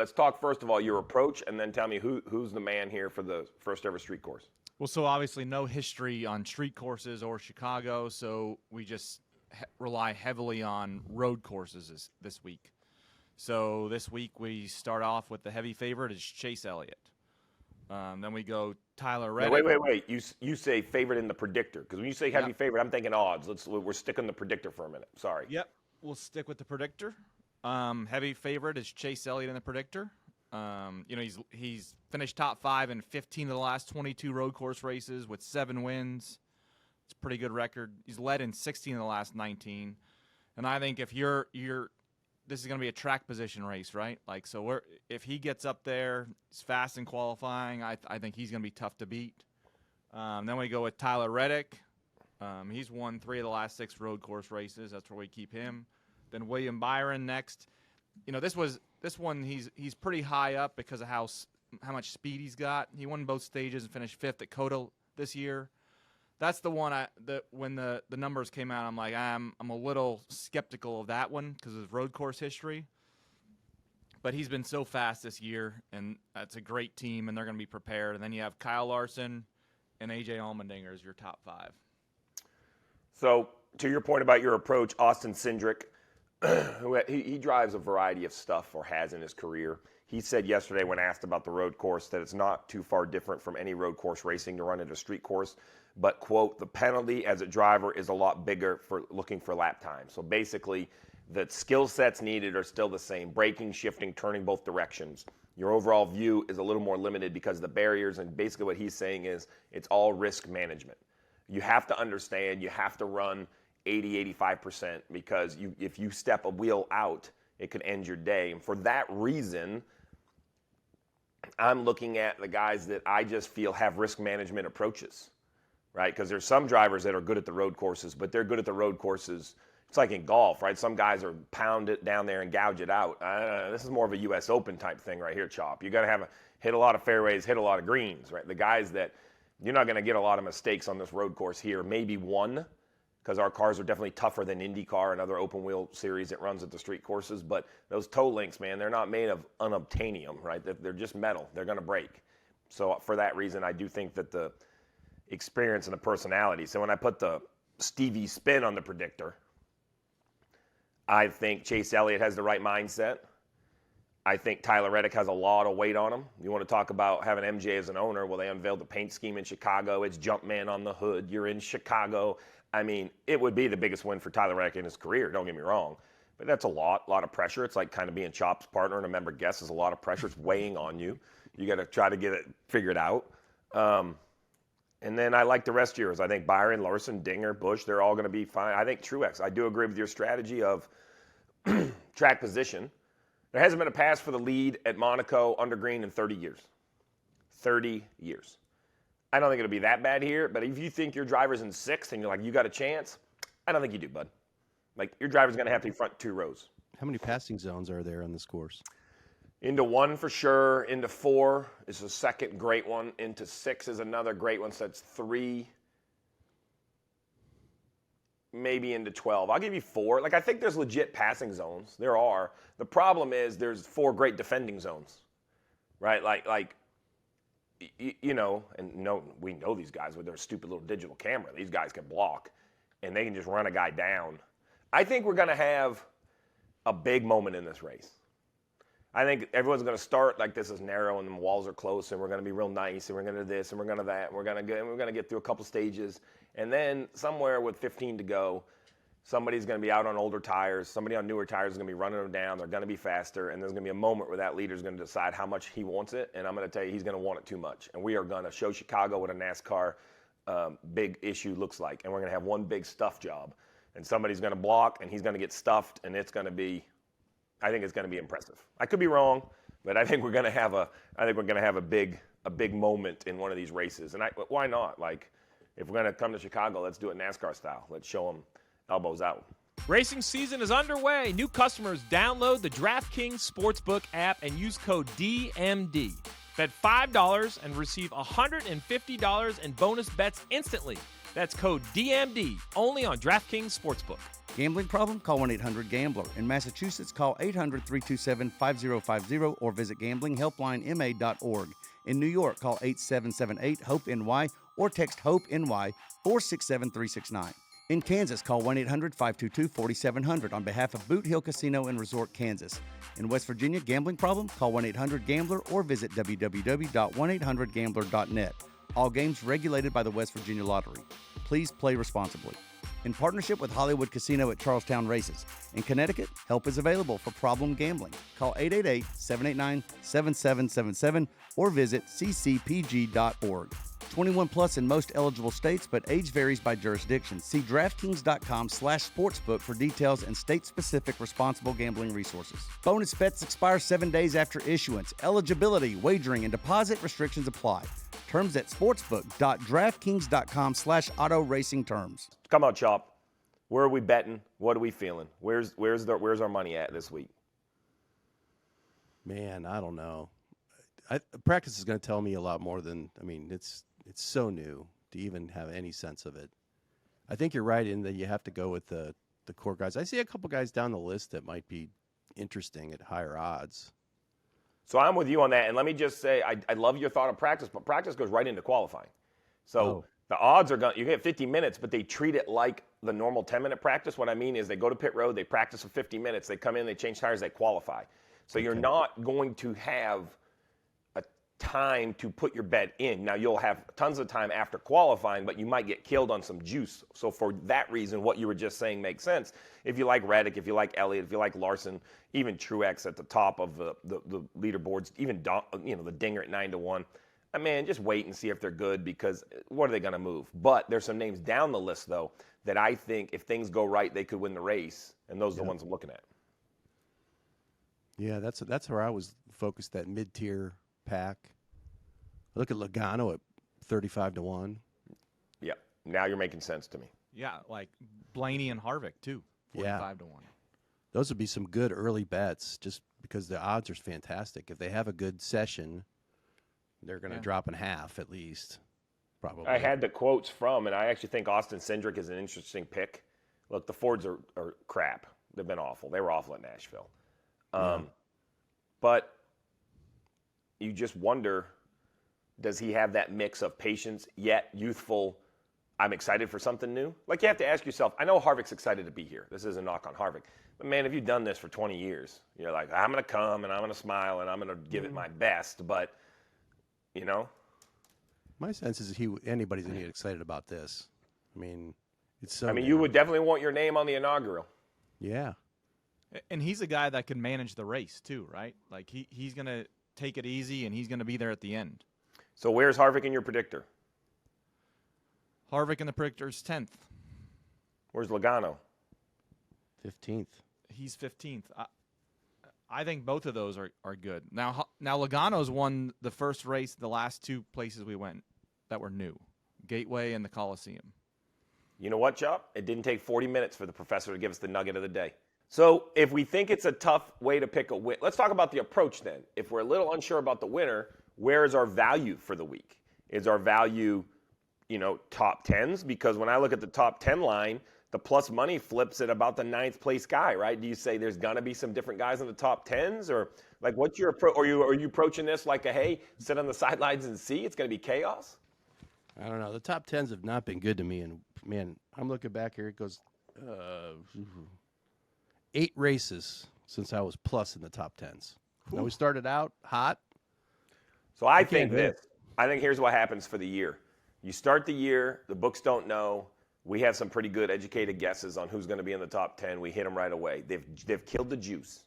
let's talk first of all your approach, and then tell me who's the man here for the first ever street course. Well, so obviously no history on street courses or Chicago, so we just rely heavily on road courses this week. So this week we start off with the heavy favorite is Chase Elliott. Then we go Tyler Reddick. No, wait. You say favorite in the predictor, because when you say heavy favorite, I'm thinking odds. We're sticking the predictor for a minute. Sorry. Yep, we'll stick with the predictor. Heavy favorite is Chase Elliott in the predictor. He's finished top 5 in 15 of the last 22 road course races with 7 wins. It's a pretty good record. He's led in 16 of the last 19. And I think if this is going to be a track position race, right? Like, so if he gets up there, he's fast in qualifying, I think he's going to be tough to beat. Then we go with Tyler Reddick. He's won 3 of the last 6 road course races. That's where we keep him. Then William Byron next. This one he's pretty high up because of how much speed he's got. He won both stages and finished 5th at COTA this year. That's the one when the numbers came out, I'm like, I'm a little skeptical of that one because of his road course history. But he's been so fast this year, and that's a great team, and they're going to be prepared. And then you have Kyle Larson and A.J. Allmendinger as your top 5. So to your point about your approach, Austin Cindric, he drives a variety of stuff or has in his career. He said yesterday when asked about the road course that it's not too far different from any road course racing to run at a street course. But, quote, the penalty as a driver is a lot bigger for looking for lap time. So basically, the skill sets needed are still the same. Braking, shifting, turning both directions. Your overall view is a little more limited because of the barriers. And basically what he's saying is it's all risk management. You have to understand, you have to run 80, 85% because if you step a wheel out, it could end your day. And for that reason, I'm looking at the guys that I just feel have risk management approaches. Right, because there's some drivers that are good at the road courses, but they're good at the road courses. It's like in golf, right? Some guys are pound it down there and gouge it out. This is more of a U.S. Open type thing right here, Chop. You got to hit a lot of fairways, hit a lot of greens, right? The guys that you're not going to get a lot of mistakes on this road course here. Maybe one, because our cars are definitely tougher than IndyCar and other open wheel series that runs at the street courses. But those toe links, man, they're not made of unobtainium, right? They're just metal. They're going to break. So for that reason, I do think that the experience and the personality. So when I put the Stevie spin on the predictor, I think Chase Elliott has the right mindset. I think Tyler Reddick has a lot of weight on him. You want to talk about having MJ as an owner? Well, they unveiled the paint scheme in Chicago. It's Jumpman on the hood. You're in Chicago. I mean, it would be the biggest win for Tyler Reddick in his career. Don't get me wrong. But that's a lot of pressure. It's like kind of being Chop's partner and a member guest is a lot of pressure. It's weighing on you. You got to try to get it figured out. And then I like the rest of yours. I think Byron, Larson, Dinger, Busch, they're all going to be fine. I think Truex. I do agree with your strategy of track position. There hasn't been a pass for the lead at Monaco under green in 30 years. 30 years. I don't think it'll be that bad here, but if you think your driver's in 6th and you're like, you got a chance, I don't think you do, bud. Like, your driver's going to have to be front 2 rows. How many passing zones are there on this course? Into 1 for sure. Into 4 is the second great one. Into 6 is another great one. So that's 3. Maybe into 12. I'll give you 4. Like, I think there's legit passing zones. There are. The problem is there's 4 great defending zones, right? We know these guys with their stupid little digital camera. These guys can block, and they can just run a guy down. I think we're going to have a big moment in this race. I think everyone's going to start like this is narrow and the walls are close and we're going to be real nice and we're going to do this and we're going to that and we're going to get through a couple stages. And then somewhere with 15 to go, somebody's going to be out on older tires. Somebody on newer tires is going to be running them down. They're going to be faster. And there's going to be a moment where that leader is going to decide how much he wants it. And I'm going to tell you, he's going to want it too much. And we are going to show Chicago what a NASCAR big issue looks like. And we're going to have one big stuff job. And somebody's going to block and he's going to get stuffed and it's going to be, I think it's going to be impressive. I could be wrong, but I think we're going to have a big moment in one of these races. And why not? Like, if we're going to come to Chicago, let's do it NASCAR style. Let's show them elbows out. Racing season is underway. New customers download the DraftKings Sportsbook app and use code DMD. Bet $5 and receive $150 in bonus bets instantly. That's code DMD only on DraftKings Sportsbook. Gambling problem? Call 1-800-GAMBLER. In Massachusetts, call 800-327-5050 or visit gamblinghelplinema.org. In New York, call 8778-HOPE-NY or text HOPE-NY 467-369. In Kansas, call 1-800-522-4700 on behalf of Boot Hill Casino and Resort, Kansas. In West Virginia, gambling problem? Call 1-800-GAMBLER or visit www.1800gambler.net. All games regulated by the West Virginia Lottery. Please play responsibly. In partnership with Hollywood Casino at Charlestown Races. In Connecticut, help is available for problem gambling. Call 888-789-7777 or visit ccpg.org. 21 plus in most eligible states, but age varies by jurisdiction. See DraftKings.com/sportsbook for details and state-specific responsible gambling resources. Bonus bets expire 7 days after issuance. Eligibility, wagering, and deposit restrictions apply. Terms at sportsbook.draftkings.com/auto racing terms. Come on, Chop. Where are we betting? What are we feeling? Where's our money at this week? Man, I don't know. Practice is going to tell me a lot more than, it's so new to even have any sense of it. I think you're right in that you have to go with the core guys. I see a couple guys down the list that might be interesting at higher odds. So I'm with you on that. And let me just say, I love your thought of practice, but practice goes right into qualifying. So the odds are you get 50 minutes, but they treat it like the normal 10-minute practice. What I mean is they go to pit road, they practice for 50 minutes, they come in, they change tires, they qualify. So you're not going to have a time to put your bet in. Now, you'll have tons of time after qualifying, but you might get killed on some juice. So for that reason, what you were just saying makes sense. If you like Reddick, if you like Elliott, if you like Larson, even Truex at the top of the leaderboards, even the Dinger at 9-1. Just wait and see if they're good, because what are they going to move? But there's some names down the list, though, that I think if things go right, they could win the race, and those are the ones I'm looking at. Yeah, that's where I was focused, that mid-tier pack. I look at Logano at 35-1. Yeah, now you're making sense to me. Yeah, like Blaney and Harvick, too, 45-1. Those would be some good early bets just because the odds are fantastic. If they have a good session, they're going to drop in half at least, probably. I had the quotes from, and I actually think Austin Cindric is an interesting pick. Look, the Fords are crap. They've been awful. They were awful at Nashville. But you just wonder, does he have that mix of patience, yet youthful, I'm excited for something new? Like, you have to ask yourself, I know Harvick's excited to be here. This is a knock on Harvick. But, man, if you've done this for 20 years, you're like, I'm going to come, and I'm going to smile, and I'm going to give it my best. But, my sense is anybody's going to get excited about this. It's so new. You would definitely want your name on the inaugural. Yeah. And he's a guy that can manage the race, too, right? Like, he's going to take it easy, and he's going to be there at the end. So where's Harvick in your predictor? Harvick in the predictor's 10th. Where's Logano? 15th. He's 15th. I think both of those are good. Now Logano's won the first race, the last two places we went that were new, Gateway and the Coliseum. You know what, Chop? It didn't take 40 minutes for the professor to give us the nugget of the day. So if we think it's a tough way to pick a win, let's talk about the approach then. If we're a little unsure about the winner, where is our value for the week? Is our value, top 10s? Because when I look at the top 10 line, the plus money flips at about the 9th place guy, right? Do you say there's going to be some different guys in the top 10s? Or like, what's your approach? Are you approaching this like hey, sit on the sidelines and see? It's going to be chaos? I don't know. The top 10s have not been good to me. And, man, I'm looking back here. It goes 8 races since I was plus in the top 10s. Now, we started out hot. So I think here's what happens for the year. You start the year, the books don't know. We have some pretty good educated guesses on who's going to be in the top 10. We hit them right away. They've killed the juice.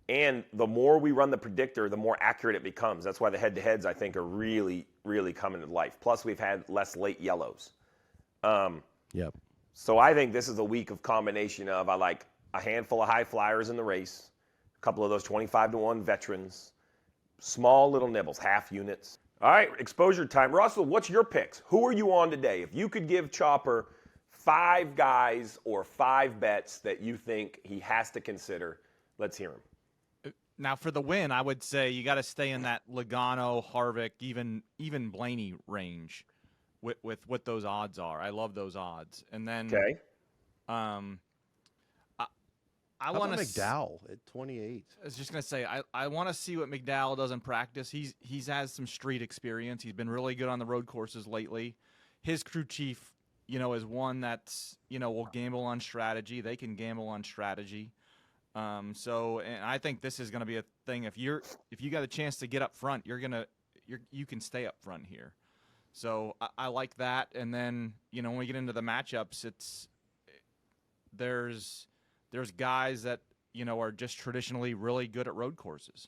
And the more we run the predictor, the more accurate it becomes. That's why the head-to-heads, I think, are really, really coming to life. Plus, we've had less late yellows. Yep. So I think this is a week of combination of I like a handful of high flyers in the race, a couple of those 25-1 veterans, small little nibbles, half units. All right, exposure time. Russell, what's your picks? Who are you on today? If you could give Chopper 5 guys or 5 bets that you think he has to consider, let's hear him. Now, for the win, I would say you got to stay in that Logano, Harvick, even Blaney range with what those odds are. I love those odds. And then I How about want to. McDowell at 28. I was just gonna say I want to see what McDowell does in practice. He's has some street experience. He's been really good on the road courses lately. His crew chief, is one that's will gamble on strategy. They can gamble on strategy. And I think this is gonna be a thing. If you got a chance to get up front, you can stay up front here. So I like that. And then when we get into the matchups, there's guys that are just traditionally really good at road courses.